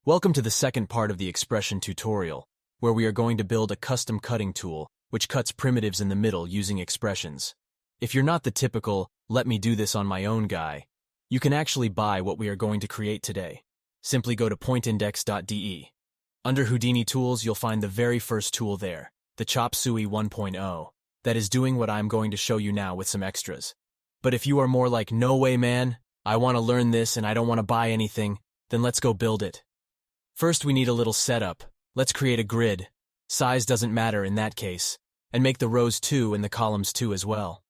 Welcome to the second part of the expression tutorial, where we are going to build a custom cutting tool which cuts primitives in the middle using expressions. If you're not the typical, let me do this on my own guy, you can actually buy what we are going to create today. Simply go to pointindex.de. Under Houdini tools, you'll find the very first tool there, the Chop Suey 1.0, that is doing what I'm going to show you now with some extras. But if you are more like, no way man, I want to learn this and I don't want to buy anything, then let's go build it. First we need a little setup. Let's create a grid. Size doesn't matter in that case, and make the rows 2 and the columns 2 as well.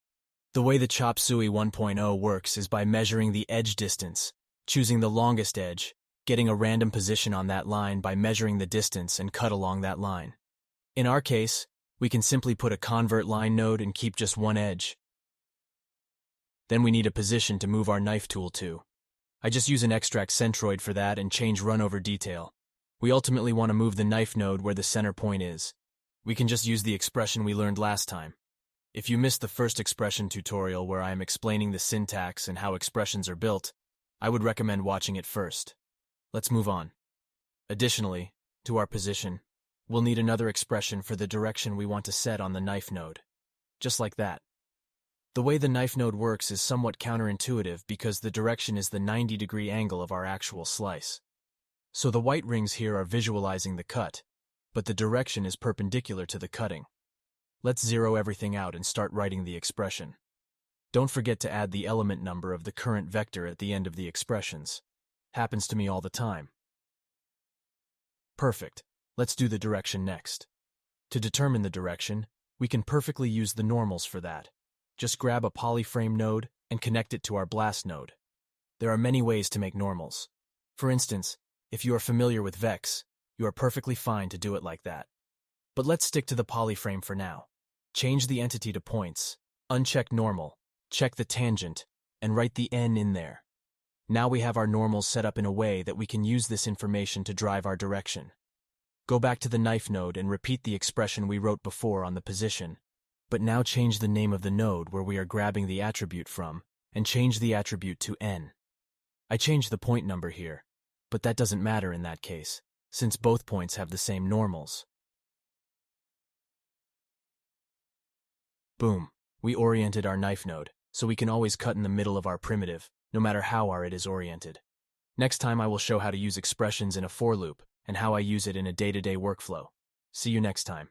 The way the Chop Suey 1.0 works is by measuring the edge distance, choosing the longest edge, getting a random position on that line by measuring the distance and cut along that line. In our case, we can simply put a convert line node and keep just one edge. Then we need a position to move our knife tool to. I just use an extract centroid for that and change run over detail. We ultimately want to move the knife node where the center point is. We can just use the expression we learned last time. If you missed the first expression tutorial where I am explaining the syntax and how expressions are built, I would recommend watching it first. Let's move on. Additionally, to our position, we'll need another expression for the direction we want to set on the knife node. Just like that. The way the knife node works is somewhat counterintuitive because the direction is the 90-degree angle of our actual slice. So the white rings here are visualizing the cut, but the direction is perpendicular to the cutting. Let's zero everything out and start writing the expression. Don't forget to add the element number of the current vector at the end of the expressions. Happens to me all the time. Perfect. Let's do the direction next. To determine the direction, we can perfectly use the normals for that. Just grab a polyframe node and connect it to our blast node. There are many ways to make normals. For instance, if you are familiar with Vex, you are perfectly fine to do it like that. But let's stick to the polyframe for now. Change the entity to points, uncheck normal, check the tangent, and write the N in there. Now we have our normals set up in a way that we can use this information to drive our direction. Go back to the knife node and repeat the expression we wrote before on the position. But now change the name of the node where we are grabbing the attribute from, and change the attribute to N. I changed the point number here, but that doesn't matter in that case, since both points have the same normals. Boom, we oriented our knife node, so we can always cut in the middle of our primitive, no matter how it is oriented. Next time I will show how to use expressions in a for loop, and how I use it in a day-to-day workflow. See you next time.